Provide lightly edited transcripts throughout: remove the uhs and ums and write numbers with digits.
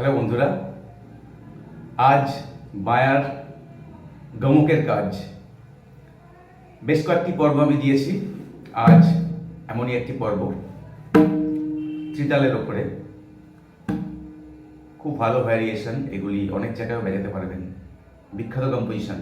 Hello বন্ধুরা, আজ buyer গমকের কাজ বেশ কয়েকটি পর্ব আমি দিয়েছি। আজ এমনই একটি পর্ব ত্রিতালের ওপরে, খুব ভালো ভ্যারিয়েশন, এগুলি অনেক জায়গায় বাজাতে পারবেন, বিখ্যাত কম্পোজিশন।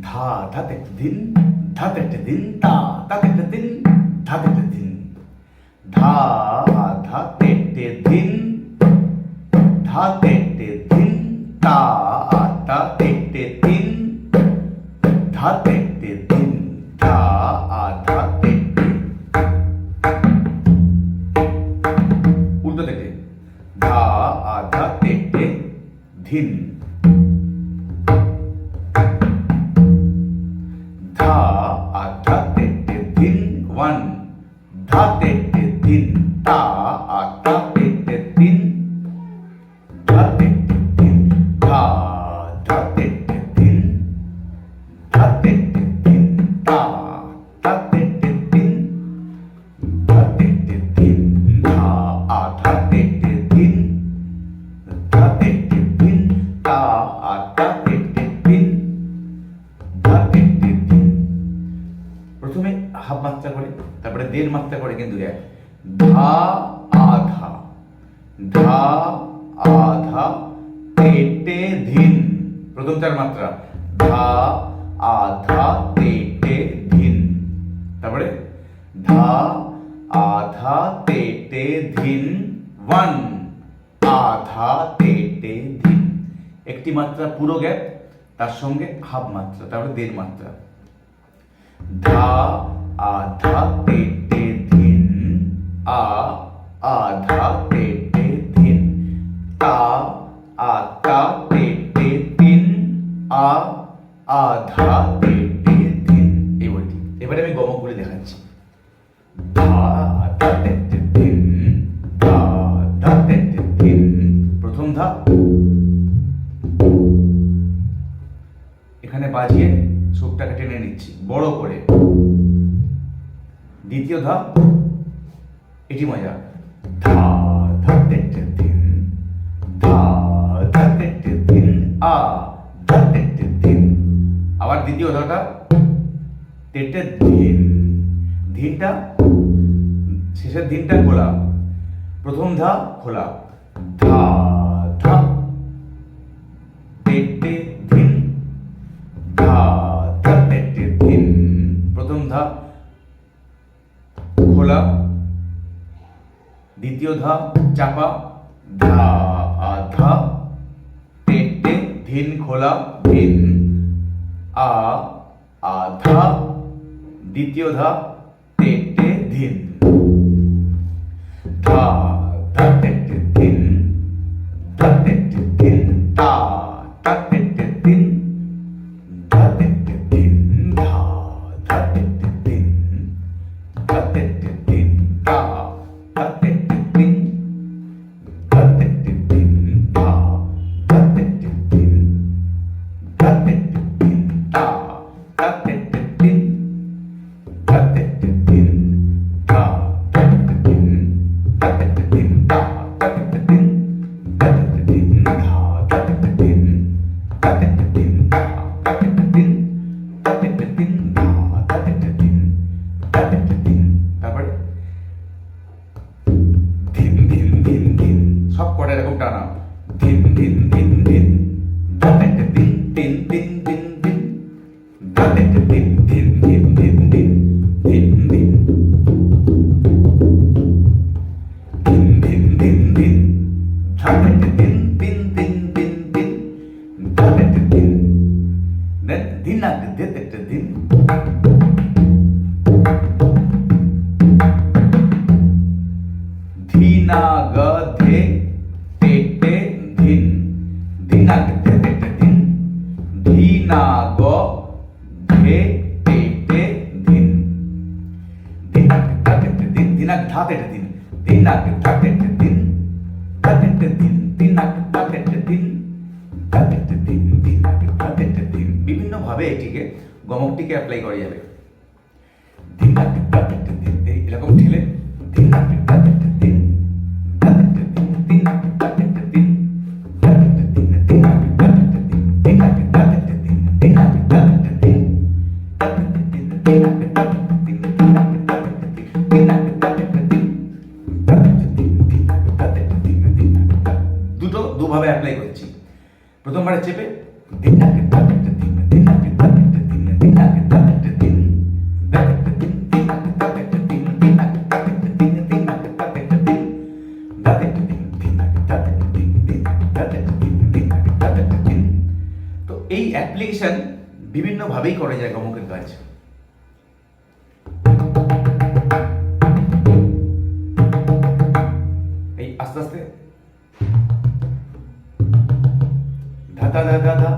ধা ধাতে দিন ধাতে দিন তা তাতে দিন ধাতে দিন ধা ধাতে দিন ধাতে দিন তা তাতে দিন ধাতে দিন ধা ধাতে উল্টো থেকে ধা ধাতে ধিন धा आधा तेटे दिन वन धा तेटे दिन ता आधा तेटे दिन धा तेटे दिन धा धा तेटे दिन धा तेटे दिन ता धा तेटे दिन धा तेटे दिन धा आधा तेटे दिन धा तेटे दिन ता आधा तेटे दिन धा तेटे दिन। प्रथमे হাফ মাত্রা করে, তারপরে দের মাত্রা করে কিন্তু এক। ধা আধা, ধা আধা তেটে ধিন, প্রথম চার মাত্রা, ধা আধা তেটে ধিন, তারপরে ধা আধা তেটে ধিন ওয়ান, আধা তেটে ধিন, একটি মাত্রা পুরো গ্যাপ, তার সঙ্গে হাফ মাত্রা, তারপরে দেড় মাত্রা। ধা আধা তেটে ধিন, আধা তেটে ধিন, তা আধা তেটে তিন, আধা তেটে ধিন, এই বলটি। এবারে আমি গমকগুলি দেখাচ্ছি। ধা আধা তেটে ধিন, ধা আধা তেটে ধিন, প্রথম ধা, এখানে বাজিয়ে চোখটাকে টেনে নিচ্ছি বড় করে। দ্বিতীয় ধা, এটি মজা, ধা ধা তেটে ধিন, ধা ধা তেটে ধিন, ধা তেটে ধিন, আবার দ্বিতীয় ধাটা তেটে ধিন, ধিনটা শেষের ধিনটা খোলা, প্রথম ধা খোলা, ধা ধা তেটে ধিন, ধা ধা তেটে ধিন, প্রথম ধা খোলা, দ্বিতীয় ধা চাপা, ধা আধা তেটে ধিন খোলা, ধিন, আধা, দ্বিতীয় ধা তেটে ধিন, ধা ধা তেটে ধিন, ধা তেটে ধিন, তা তেটে ধিন, ধা তেটে ধিন, ধা ধা তেটে ধিন, ধা তেটে ধিন, তা তেটে ধিন, ধা তেটে ধিন, ধা ধা তেটে ধিন, ধা তেটে ধিন, তা তেটে ধিন, ধা তেটে ধিন, ধা তেটে ধিন, ধা তেটে ধিন, তা তেটে ধিন, ধা তেটে ধিন, ধা তেটে ধিন, ধা তেটে ধিন, তা তেটে ধিন, ধা তেটে ধিন, ধা তেটে ধিন, ধা তেটে ধিন, তারপরে ধিন ধিন ধিন ধিন, সব কটা এরকম টানা, ধিন ধিন ধিন ধিন, ধা তেটে ধিন, ধিন ধিন ধিন ধিন, ধা তেটে ধিন, ধিন ধিন ধিন ধিন, ধিন ধিন, ধিন ধিন ধিন ধিন, ধা তেটে ধিন, ধিন ধিন ধিন ধিন, ধা তেটে ধিন, দেন ধিনাক ধে তেটে ধিন, ধীনাগ ধে তেটে ধিন, ধীনাগ ধে তেটে ধিন, ধীনাগ ধে তেটে ধিন, ধীনাগ ধা তেটে ধিন, ধীনাগ ধা তেটে ধিন, ধীনাগ ধা তেটে ধিন, ধা তেটে ধিন, ধীনাগ ধা তেটে ধিন, ধা তেটে ধিন, ধীনাগ ধা তেটে ধিন। বিভিন্ন ভাবে এটিকে গমকটিকে অ্যাপ্লাই করা যাবে। ধীনাগ ধা তেটে ধিন, এরকম ঠেলে ধীনাগ ধা তেটে ধিন, ধা তেটে ধিন, ধীনাগ ধা তেটে ধিন, ধা তেটে ধিন, ধীনাগ ধা তেটে ধিন, ধীনাগ ধা তেটে ধিন, ধীনাগ ধা তেটে ধিন, ধা তেটে ধিন, ধীনাগ ধা তেটে ধিন, ধীনাগ ধা তেটে ধিন, ধীনাগ ধা তেটে ধিন, ধা তেটে ধিন, ধীনাগ ধা তেটে ধিন, ধীনাগ ধা। দুটো দুভাবে অ্যাপ্লাই করছি। প্রথমবারে চেপে ধীনাগ ধা তেটে ধিন, ধীনাগ ধা তেটে ধিন, ধীনাগ ধা তেটে ধিন, ধা তেটে ধিন, ধীনাগ ধা তেটে ধিন, ধীনাগ ধা তেটে ধিন, ধীনাগ ধা তেটে ধিন, ধা তেটে ধিন, ধীনাগ ধা তেটে ধিন, ধীনাগ ধা তেটে ধিন, ধীনাগ ধা তেটে ধিন। তো এই অ্যাপ্লিকেশন বিভিন্ন ভাবেই করা যায় গমকের কাজ। এই আস্তে আস্তে ধা ধা ধা ধা ধা,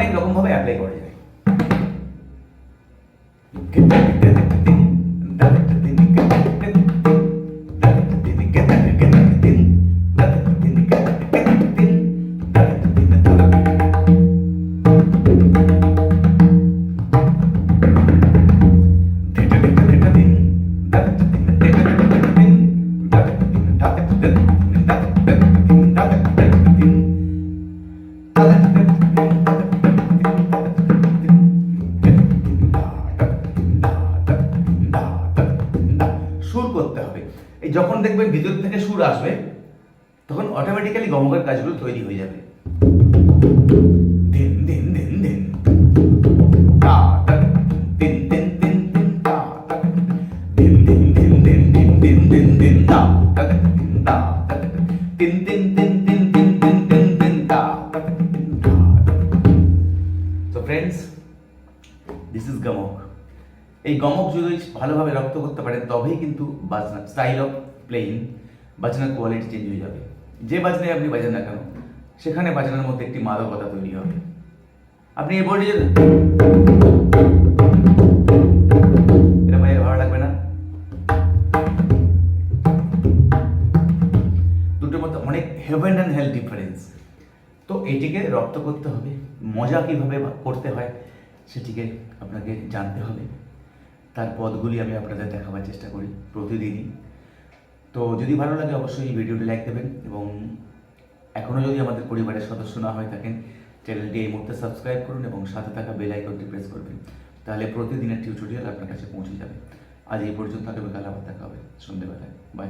অনেক রকমভাবে অ্যাপ্লাই করা যায়। সুর করতে হবে। এই যখন দেখবেন ভিতর থেকে সুর আসবে তখন অটোমেটিক্যালি গমকের কাজগুলো তৈরি হয়ে যাবে। দিন দিন দিন দিন তা তা দিন দিন দিন দিন তা তা দিন দিন দিন দিন দিন দিন দিন দিন তা তা দিন তা তা দিন দিন দিন দিন দিন দিন দিন দিন তা তা দিন তা। So friends, this is গমক। এই গমক যদি ভালোভাবে রপ্ত করতে পারেন তবেই কিন্তু বাজনা স্টাইল অফ প্লেইং, বাজনার কোয়ালিটি চেঞ্জ হয়ে যাবে। যে বাজনায় আপনি বাজান না কেন সেখানে বাজনার মধ্যে একটি মাদকতা তৈরি হবে। আপনি এই বোর্ডে এটা বাজারে ভালো লাগবে না? দুটোর মধ্যে অনেক হেভেন অ্যান্ড হেল ডিফারেন্স। তো এটিকে রপ্ত করতে হবে, মজা কীভাবে করতে হয় সেটিকে আপনাকে জানতে হবে। তার পদগুলি আমি আপনাদের দেখাবার চেষ্টা করি প্রতিদিনই। তো যদি ভালো লাগে অবশ্যই এই ভিডিওটি লাইক দেবেন, এবং এখনও যদি আমাদের পরিবারের সদস্য না হয়ে থাকেন চ্যানেলটি এই মুহূর্তে সাবস্ক্রাইব করুন এবং সাথে থাকা বেল আইকনটি প্রেস করবেন, তাহলে প্রতিদিনের টিউটোরিয়াল আপনার কাছে পৌঁছে যাবে। আজ এই পর্যন্ত, আগামীকাল আবার দেখা হবে সন্ধ্যেবেলায়। বাই।